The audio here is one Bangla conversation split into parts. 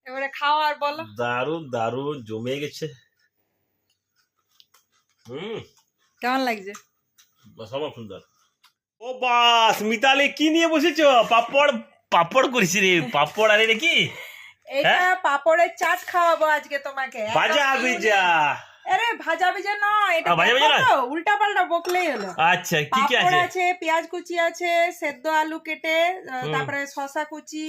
এবারে খাও আর বলো। দারুন দারুন জমে গেছে। কেমন লাগছে? সবার সুন্দর। ও বাস মিতালি কি নিয়ে বসেছো? পাপড় পাপড় করিস রে, পাপড় আরে নাকি? এটা পাপড়ের চাট খাওয়াবো আজকে তোমাকে। ভাজা ভিজা? আরে ভাজা ভিজা নয়, এটা ভাজা ভিজা নয়? উল্টা পাল্টা বকলেই হলো। আচ্ছা কি কি পাপড় আছে? আছে, পেঁয়াজ কুচি আছে, সেদ্ধ আলু কেটে, তারপরে শসা কুচি,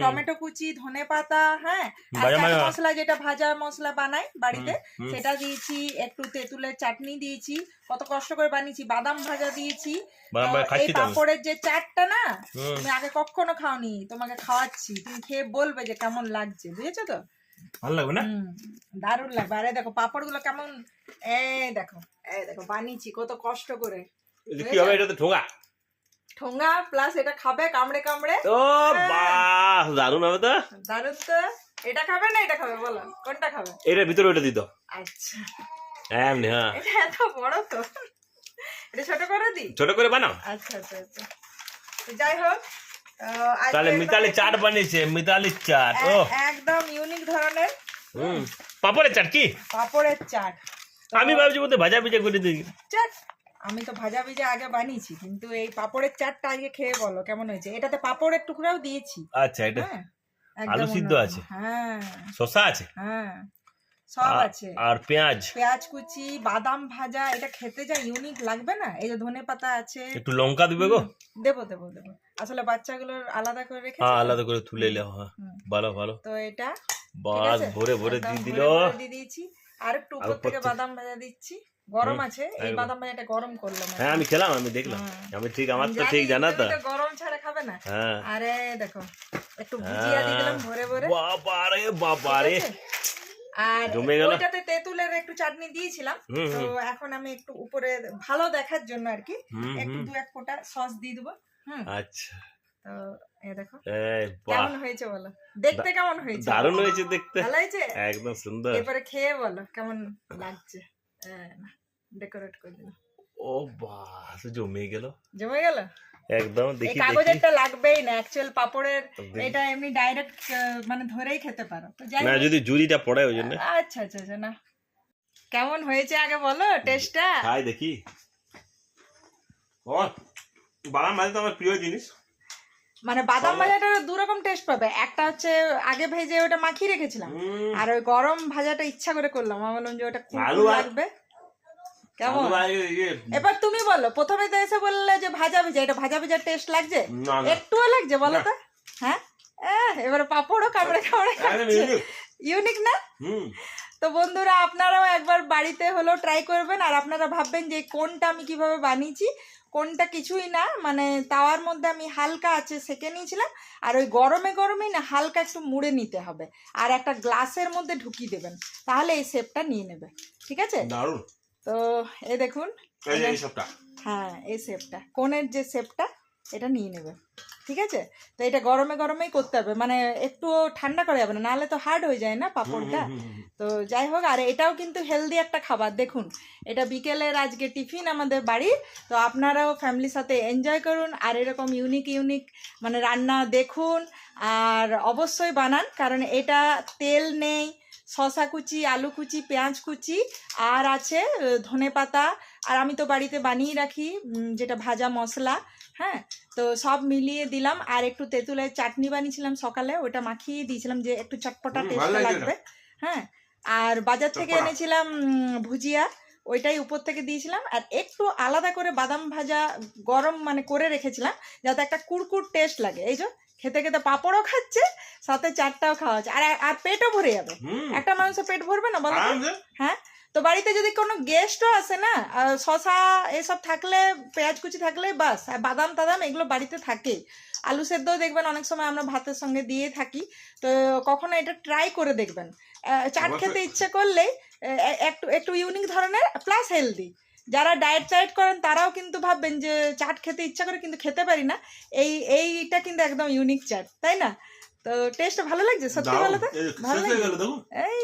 টমেটো কুচি, ধনেপাতা, হ্যাঁ, আর চাট মশলা যেটা ভাজা মশলা বানাই বাড়িতে সেটা দিয়েছি, একটু তেঁতুলের চাটনি দিয়েছি, কত কষ্ট করে বানিয়েছি, বাদাম ভাজা দিয়েছি। এই পাপড়ের যে চাটটা না, তুমি আগে কখনো খাওনি, তোমাকে খাওয়াচ্ছি, তুমি খেয়ে বলবে যে কেমন লাগছে, বুঝেছো তো? ভালো লাগবে না? দারুণ লাগবে। আরে দেখো পাপড় গুলো কেমন, এই দেখো বানিয়েছি কত কষ্ট করে। কি হবে এটা? তো ঠোঙা ঠোঙা প্লাস এটা খাবে কামড়ে কামড়ে। ও বাহ, দারুণ হবে তো। দারুণ তো। এটা খাবে না এটা খাবে, বলো কোনটা খাবে? এটার ভিতরে ওটা দিত। আচ্ছা এমনি? হ্যাঁ, এটা এত বড় তো, এটা ছোট করে দিই? ছোট করে বানাও। আচ্ছা আচ্ছা আচ্ছা, যাই হোক তাহলে মিতালি চাট বানিয়েছে, মিতালির চাট। ও একদম ইউনিক ধরনের পাপড়ের চাট। কি পাপড়ের চাট? আমি ভাবছি বলতে ভাজা ভিজা করে দিই। চাট আমি তো ভাজা ভিজা আগে বানিয়েছি, কিন্তু এই পাপড়ের চাটটা আজকে খেয়ে বলো কেমন হয়েছে। এটাতে পাপড়ের টুকরাও দিয়েছি। আচ্ছা, এটা আলু সিদ্ধ আছে, হ্যাঁ, শসা আছে, হ্যাঁ সব আছে, আর পেঁয়াজ কুচি, বাদাম ভাজা। এটা খেতে যা ইউনিক লাগবে না। এই যে ধনেপাতা আছে, একটু লঙ্কা দিবে গো। দেবো দেবো দেবো, আসলে বাচ্চাগুলোর আলাদা করে রেখেছি। হ্যাঁ, আলাদা করে তুলে এলে ভালো ভালো। তো এটা বাস ভরে ভরে দিয়ে দিল, দিয়ে দিয়েছি। আর একটু উপর থেকে বাদাম ভাজা দিচ্ছি। গরম আছে, এই বাদাম ভাজাটা গরম করলাম। হ্যাঁ আমি খেলাম, আমি দেখলাম, আমি ঠিক, আমার তো ঠিক জানা তো। গরম ছাড়া খাবে না। হ্যাঁ, আরে দেখো একটু ভুজিয়া দিয়ে দিলাম ভরে ভরে। বাবারে বাবারে, আর ওইটাতে তেঁতুলের একটু চাটনি দিয়েছিলাম, তো এখন আমি একটু উপরে ভালো দেখার জন্য আর কি একটু 2-1 ফোঁটা সস দিয়ে দেবো। আচ্ছা, তো এই দেখো কেমন হয়েছে বলো, দেখতে কেমন হয়েছে? দারুণ হয়েছে দেখতে, ভালো হয়েছে, একদম সুন্দর। এবারে খেয়ে বলো কেমন লাগছে। ডেকোরেট করে দিলাম। ও বাস জমে গেল, জমে গেল একদম। দেখি কাগজেরটা লাগবেই না, অ্যাকচুয়াল পাপড়ের এটা এমনি ডাইরেক্ট মানে ধরেই খেতে পারো। তো যাই না, যদি জুড়িটা পড়ে ওই জন্য। আচ্ছা আচ্ছা আচ্ছা, না কেমন হয়েছে আগে বলো টেস্টটা। খাই দেখি। ও বাদাম ভাজা তো আমার প্রিয় জিনিস। মানে বাদাম ভাজাটা 2 রকম টেস্ট পাবে, একটা হচ্ছে আগে ভেজে ওটা মাখিয়ে রেখেছিলাম, আর ওই গরম ভাজাটা ইচ্ছা করে করলাম, আমি বললাম যে ওটা কুলকুল লাগবে। কেমন এবার তুমি বলো, প্রথমে তো এসে বললে যে ভাজা ভেজা, এটা ভাজা ভেজার টেস্ট লাগছে? একটুও লাগছে বলো তো? হ্যাঁ, এবারে পাপড়ও কামড়ে কামড়ে খাচ্ছে, ইউনিক না? তো বন্ধুরা আপনারাও একবার বাড়িতে হলেও ট্রাই করবেন, আর আপনারা ভাববেন যে কোনটা আমি কিভাবে বানিয়েছি। কোনটা কিছুই না, মানে তাওয়ার মধ্যে আমি হালকা আছে সেকে নিয়েছিলাম, আর ওই গরমে গরমেই না হালকা একটু মুড়ে নিতে হবে, আর একটা গ্লাসের মধ্যে ঢুকিয়ে দেবেন, তাহলে এই শেপটা নিয়ে নেবে। ঠিক আছে? দারুণ। তো এই দেখুন, হ্যাঁ এই শেপটা, কোণের যে শেপটা এটা নিয়ে নেবে। ঠিক আছে? তো এটা গরমে গরমেই করতে হবে, মানে একটু ঠান্ডা করা যাবে না, নাহলে তো হার্ড হয়ে যায় না পাপড়টা। তো যাই হোক, আর এটাও কিন্তু হেলদি একটা খাবার। দেখুন, এটা বিকেলের আজকে টিফিন আমাদের বাড়ির। তো আপনারাও ফ্যামিলির সাথে এনজয় করুন, আর এরকম ইউনিক ইউনিক মানে রান্না দেখুন, আর অবশ্যই বানান, কারণ এটা তেল নেই, শসা কুচি, আলু কুচি, পেঁয়াজ কুচি, আর আছে ধনেপাতা, আর আমি তো বাড়িতে বানিয়ে রাখি যেটা ভাজা মশলা। হ্যাঁ, তো সব মিলিয়ে দিলাম, আর একটু তেঁতুলের চাটনি বানিয়েছিলাম সকালে, ওটা মাখিয়ে দিয়েছিলাম যে একটু চটপটা টেস্ট লাগবে। হ্যাঁ, আর বাজার থেকে এনেছিলাম ভুজিয়া, ওইটাই উপর থেকে দিয়েছিলাম, আর একটু আলাদা করে বাদাম ভাজা গরম মানে করে রেখেছিলাম, যাতে একটা কুড়কুড় টেস্ট লাগে। এই যে খেতে খেতে পাঁপড়ও খাচ্ছে, সাথে চাটটাও খাওয়া হচ্ছে, আর পেটও ভরে যাবে। একটা মানুষের পেট ভরবে না বলো? হ্যাঁ, তো বাড়িতে যদি কোনো গেস্টও আসে না, শশা এসব থাকলে, পেঁয়াজ কুচি থাকলে বাস, আর বাদাম টাদাম এগুলো বাড়িতে থাকে। আলু সেদ্ধও দেখবেন অনেক সময় আমরা ভাতের সঙ্গে দিয়ে থাকি, তো কখনো এটা ট্রাই করে দেখবেন। চাট খেতে ইচ্ছে করলেই একটু একটু ইউনিক ধরনের, প্লাস হেলদি। যারা ডায়েট টায়েট করেন তারাও কিন্তু ভাববেন যে চাট খেতে ইচ্ছা করে কিন্তু খেতে পারি না, এইটা কিন্তু একদম ইউনিক চাট, তাই না? তো টেস্ট ভালো লাগছে সত্যি, ভালো তো, ভালো লাগছে। এই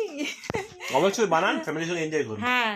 অবশ্যই বানান, ফ্যামিলির সঙ্গে এনজয় করুন। হ্যাঁ।